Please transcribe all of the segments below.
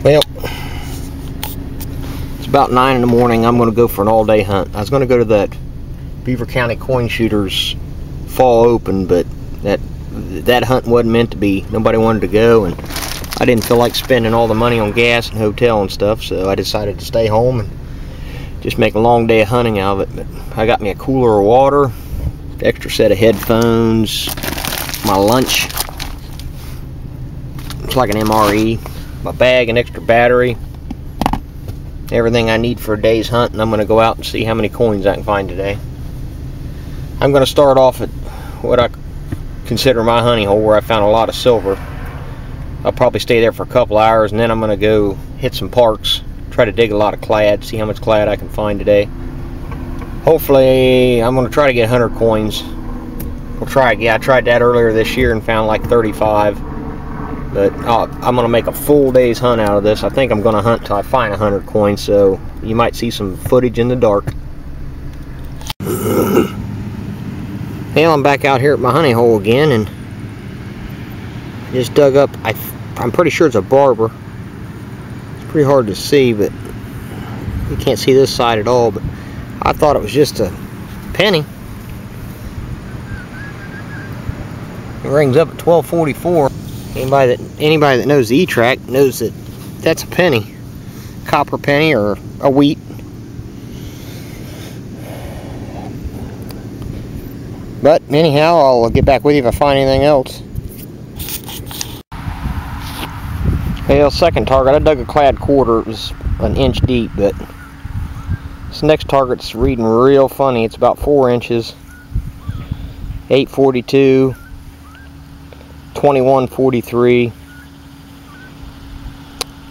Well, it's about 9 in the morning. I'm going to go for an all-day hunt. I was going to go to that Beaver County Coin Shooters fall open, but that hunt wasn't meant to be. Nobody wanted to go, and I didn't feel like spending all the money on gas and hotel and stuff, so I decided to stay home and just make a long day of hunting out of it. But I got me a cooler of water, extra set of headphones, my lunch. It's like an MRE. My bag, an extra battery, everything I need for a day's hunt, and I'm going to go out and see how many coins I can find today. I'm going to start off at what I consider my honey hole, where I found a lot of silver. I'll probably stay there for a couple hours, and then I'm going to go hit some parks, try to dig a lot of clad, see how much clad I can find today. Hopefully, I'm going to try to get 100 coins. We'll try again. I tried that earlier this year and found like 35. But I'm going to make a full day's hunt out of this. I think I'm going to hunt till I find 100 coins, so you might see some footage in the dark. Well, I'm back out here at my honey hole again, and just dug up, I'm pretty sure it's a barber. It's pretty hard to see, but you can't see this side at all, but I thought it was just a penny. It rings up at 12.44. Anybody that knows the Etrac knows that that's a penny, copper penny or a wheat. But anyhow, I'll get back with you if I find anything else. Well, second target, I dug a clad quarter. It was an inch deep, but this next target's reading real funny. It's about 4 inches, 842. 2143,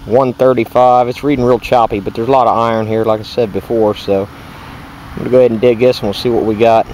135. It's reading real choppy, but there's a lot of iron here, like I said before, so I'm going to go ahead and dig this and we'll see what we got.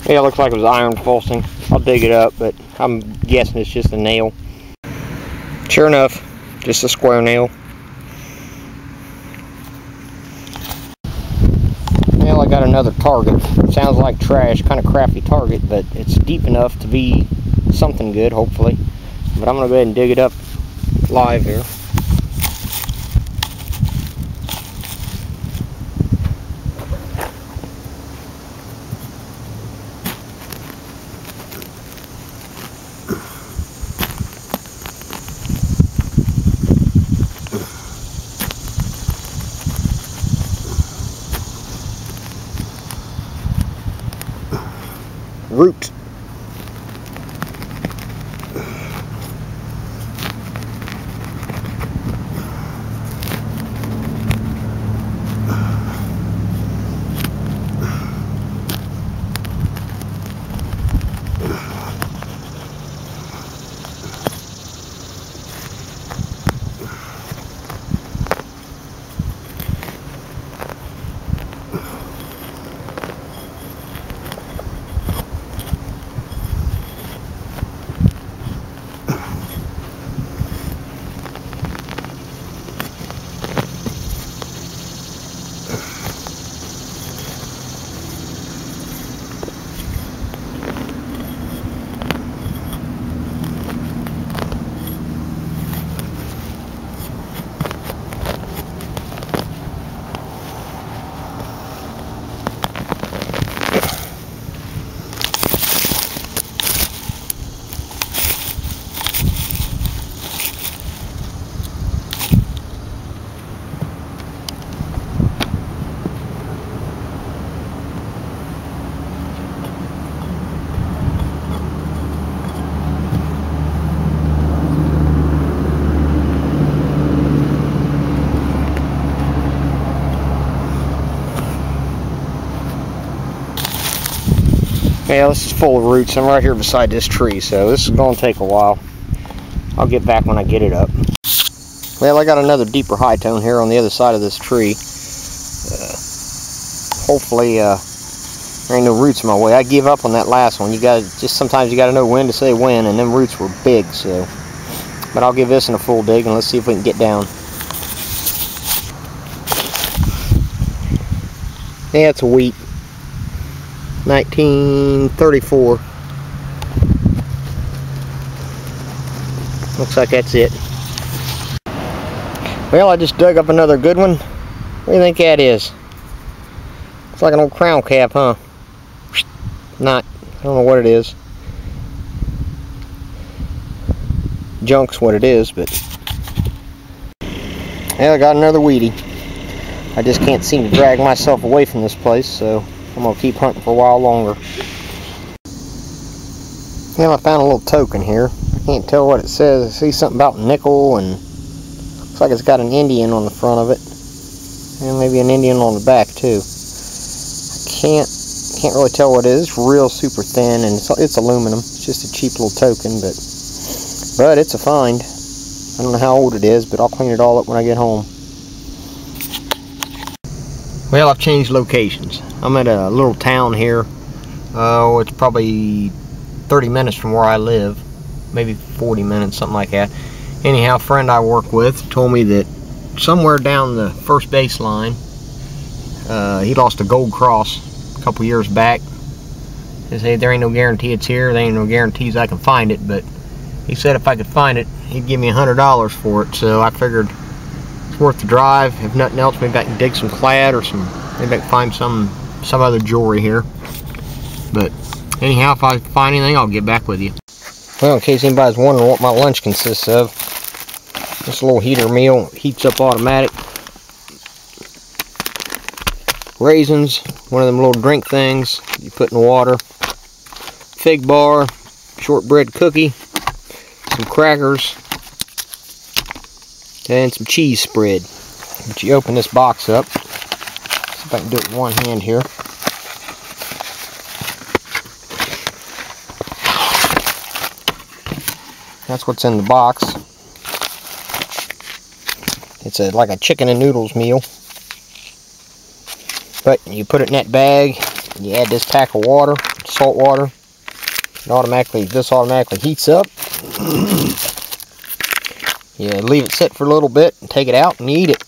Yeah, it looks like it was iron falsing. I'll dig it up, but I'm guessing it's just a nail. Sure enough, just a square nail. Well, I got another target. Sounds like trash, kind of crappy target, but it's deep enough to be something good, hopefully. But I'm going to go ahead and dig it up live here. Root. Yeah, this is full of roots. I'm right here beside this tree, so this is going to take a while. I'll get back when I get it up. Well, I got another deeper high tone here on the other side of this tree. Hopefully, there ain't no roots in my way. I give up on that last one. Sometimes you gotta know when to say when, and them roots were big, so. But I'll give this one a full dig and let's see if we can get down. Yeah, it's a wheat. 1934. Looks like that's it. Well, I just dug up another good one. What do you think that is? It's like an old crown cap, huh? Not. I don't know what it is. Junk's what it is, but yeah, I got another weedy. I just can't seem to drag myself away from this place, so I'm gonna keep hunting for a while longer. Yeah, I found a little token here. I can't tell what it says. I see something about nickel, and looks like it's got an Indian on the front of it, and maybe an Indian on the back too. I can't really tell what it is. It's real super thin, and it's aluminum. It's just a cheap little token, but it's a find. I don't know how old it is, but I'll clean it all up when I get home. Well, I've changed locations. I'm at a little town here. Oh, it's probably 30 minutes from where I live. Maybe 40 minutes, something like that. Anyhow, a friend I work with told me that somewhere down the first base line, he lost a gold cross a couple years back. He said, there ain't no guarantee it's here. There ain't no guarantees I can find it, but he said if I could find it, he'd give me $100 for it. So I figured it's worth the drive. If nothing else, maybe I can dig some clad or maybe I can find some other jewelry here. But anyhow, if I find anything, I'll get back with you. Well, in case anybody's wondering what my lunch consists of, this little heater meal heats up automatic. Raisins, one of them little drink things you put in the water. Fig bar, shortbread cookie, some crackers, and some cheese spread. But you open this box up. See if I can do it with one hand here. That's what's in the box. It's like a chicken and noodles meal. But you put it in that bag, and you add this pack of water, salt water. This automatically heats up. You leave it sit for a little bit and take it out and eat it.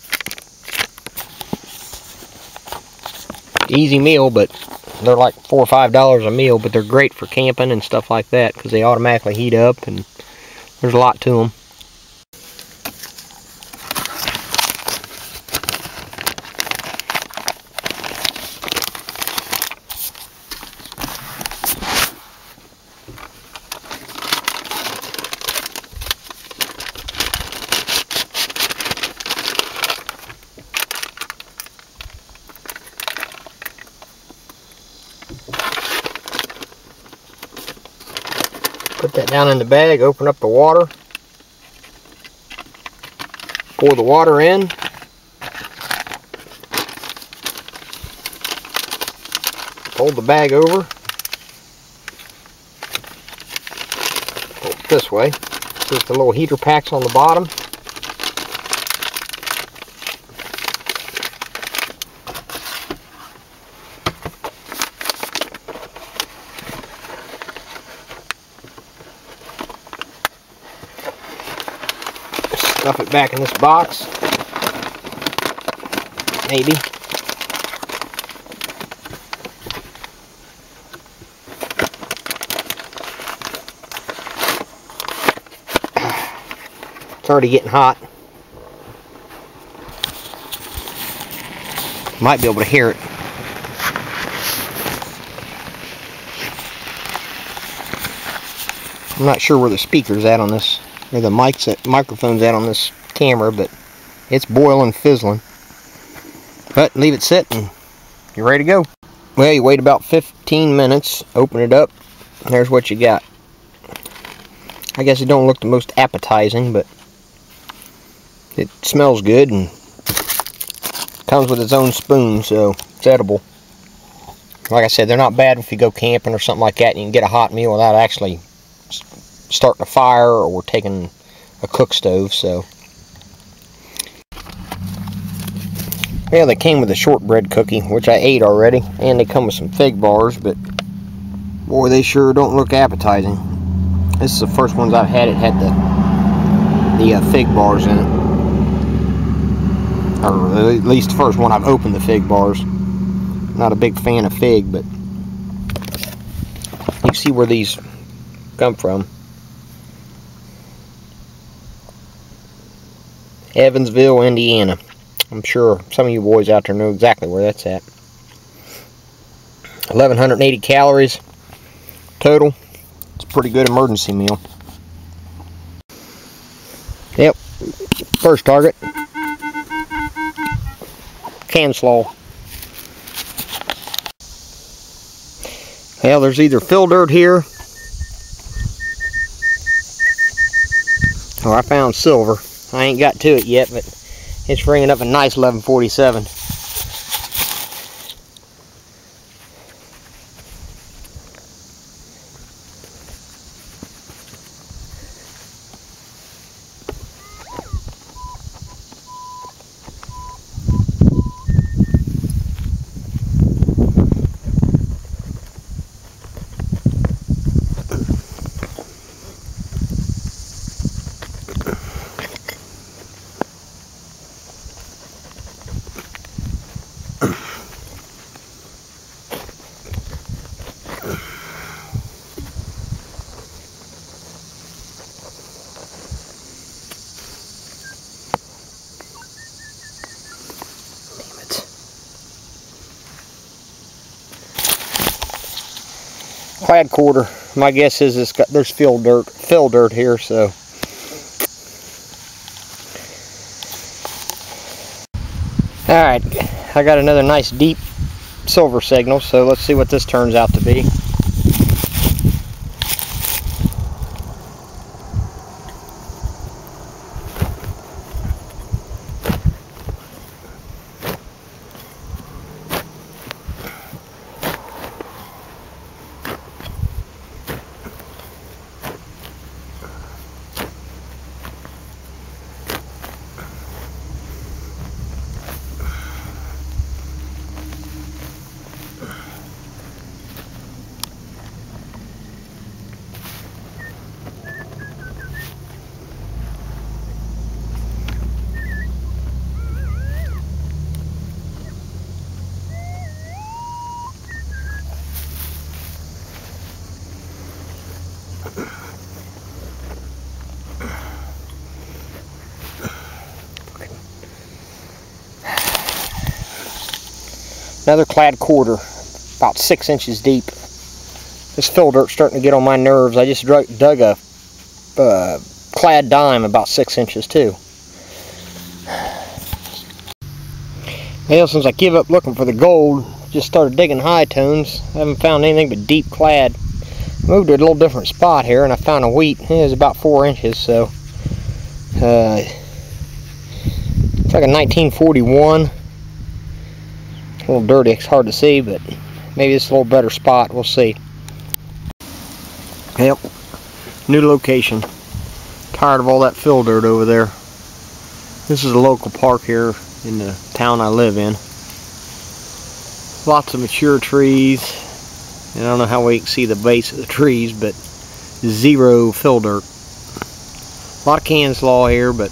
Easy meal, but they're like $4 or $5 a meal, but they're great for camping and stuff like that because they automatically heat up and there's a lot to them. Put that down in the bag, open up the water, pour the water in, fold the bag over, fold it this way. There's the little heater packs on the bottom. Stuff it back in this box. Maybe. It's already getting hot. Might be able to hear it. I'm not sure where the speaker's at on this, or the microphone's at on this camera, but it's boiling, fizzling. But leave it sit and you're ready to go. Well, you wait about 15 minutes, open it up, and there's what you got. I guess it don't look the most appetizing, but it smells good and comes with its own spoon, so it's edible. Like I said, they're not bad if you go camping or something like that and you can get a hot meal without actually starting a fire or taking a cook stove. So yeah, they came with a shortbread cookie, which I ate already, and they come with some fig bars, but boy, they sure don't look appetizing. This is the first ones I've had. It had the fig bars in it, or at least the first one I've opened the fig bars. Not a big fan of fig, but you see where these come from. Evansville, Indiana. I'm sure some of you boys out there know exactly where that's at. 1,180 calories total. It's a pretty good emergency meal. Yep, first target. Can slaw. Well, there's either fill dirt here, or I found silver. I ain't got to it yet, but it's ringing up a nice 1147. Clad quarter. My guess is there's fill dirt here, so. Alright, I got another nice deep silver signal, so let's see what this turns out to be. Another clad quarter, about 6 inches deep. This fill dirt's starting to get on my nerves. I just dug a clad dime about 6 inches too. Well, since I give up looking for the gold, just started digging high tones. I haven't found anything but deep clad. Moved to a little different spot here, and I found a wheat. It was about 4 inches, so it's like a 1941. A little dirty, it's hard to see, but maybe it's a little better spot. We'll see. Yep, new location. Tired of all that fill dirt over there. This is a local park here in the town I live in. Lots of mature trees. And I don't know how we can see the base of the trees, but zero fill dirt. A lot of can slaw here, but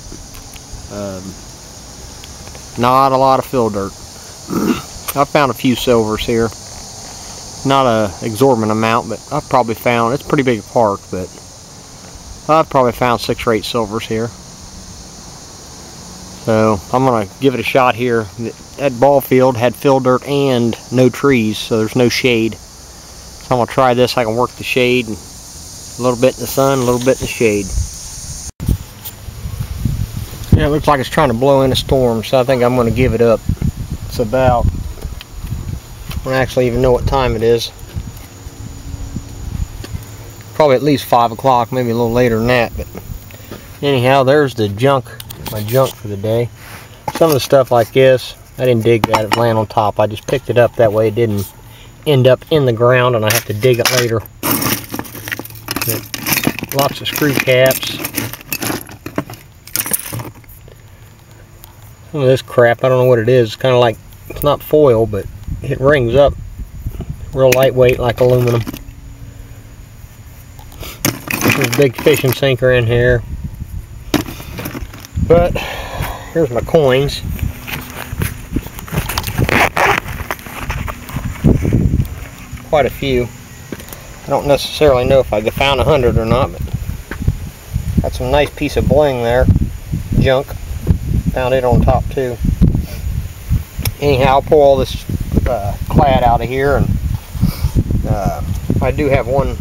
not a lot of fill dirt. I found a few silvers here. Not a exorbitant amount, but I've probably found, it's a pretty big park, but I've probably found 6 or 8 silvers here. So I'm going to give it a shot here. That ball field had fill dirt and no trees, so there's no shade. So I'm going to try this. I can work the shade, and a little bit in the sun, a little bit in the shade. Yeah, it looks like it's trying to blow in a storm, so I think I'm going to give it up. It's about, I don't actually even know what time it is. Probably at least 5 o'clock, maybe a little later than that. But anyhow, there's the junk, my junk for the day. Some of the stuff like this, I didn't dig that, it was laying on top. I just picked it up that way it didn't end up in the ground and I have to dig it later. But lots of screw caps. Some of this crap, I don't know what it is. It's kind of like, it's not foil, but it rings up real lightweight like aluminum. There's a big fishing sinker in here. But here's my coins. Quite a few. I don't necessarily know if I found 100 or not, but got some nice piece of bling there. Junk. Found it on top too. Anyhow, I'll pull all this clad out of here, and I do have one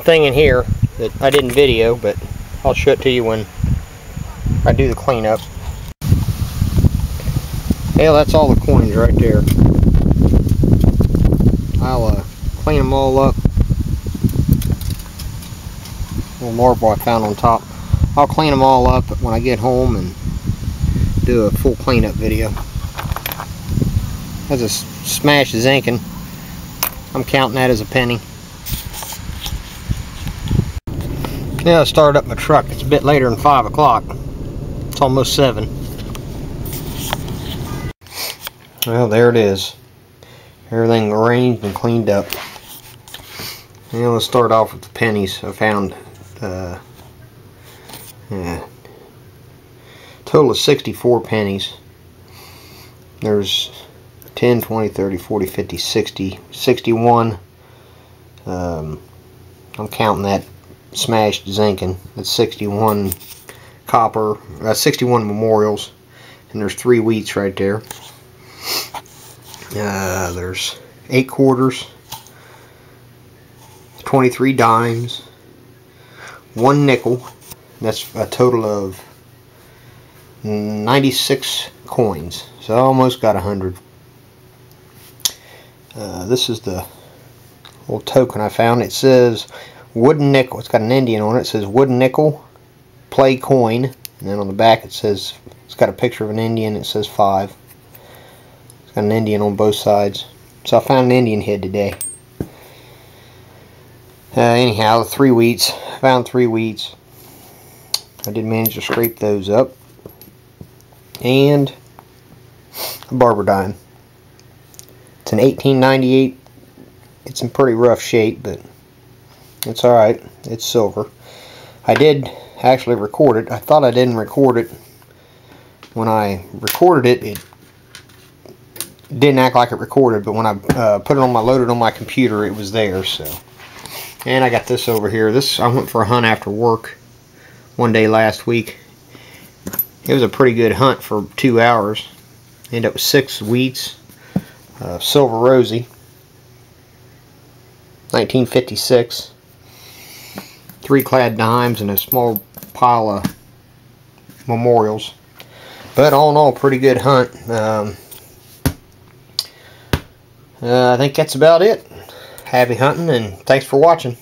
thing in here that I didn't video, but I'll show it to you when I do the cleanup. Yeah, that's all the coins right there. I'll clean them all up. Little marble I found on top. I'll clean them all up when I get home and do a full cleanup video. That's a smashed zinking. I'm counting that as a penny. Yeah, I started up my truck. It's a bit later than 5 o'clock. It's almost 7. Well, there it is. Everything arranged and cleaned up. And let's start off with the pennies. I found total of 64 pennies. There's 10, 20, 30, 40, 50, 60, 61. I'm counting that smashed zinking. That's 61 copper, 61 memorials, and there's 3 wheats right there. There's 8 quarters, 23 dimes, 1 nickel. That's a total of 96 coins. So I almost got 100. This is the little token I found. It says wooden nickel. It's got an Indian on it. It says wooden nickel, play coin, and then on the back it says, it's got a picture of an Indian. It says 5. It's got an Indian on both sides. So I found an Indian head today. Anyhow, 3 wheats. I found 3 wheats. I did manage to scrape those up. And a barber dime. It's an 1898. It's in pretty rough shape, but it's alright. It's silver. I did actually record it. I thought I didn't record it. When I recorded it, it didn't act like it recorded, but when I put it on loaded on my computer, it was there. So, and I got this over here. This, I went for a hunt after work one day last week. It was a pretty good hunt for 2 hours. Ended up with 6 wheats, silver rosy, 1956, 3 clad dimes, and a small pile of memorials. But all in all, pretty good hunt. I think that's about it. Happy hunting, and thanks for watching.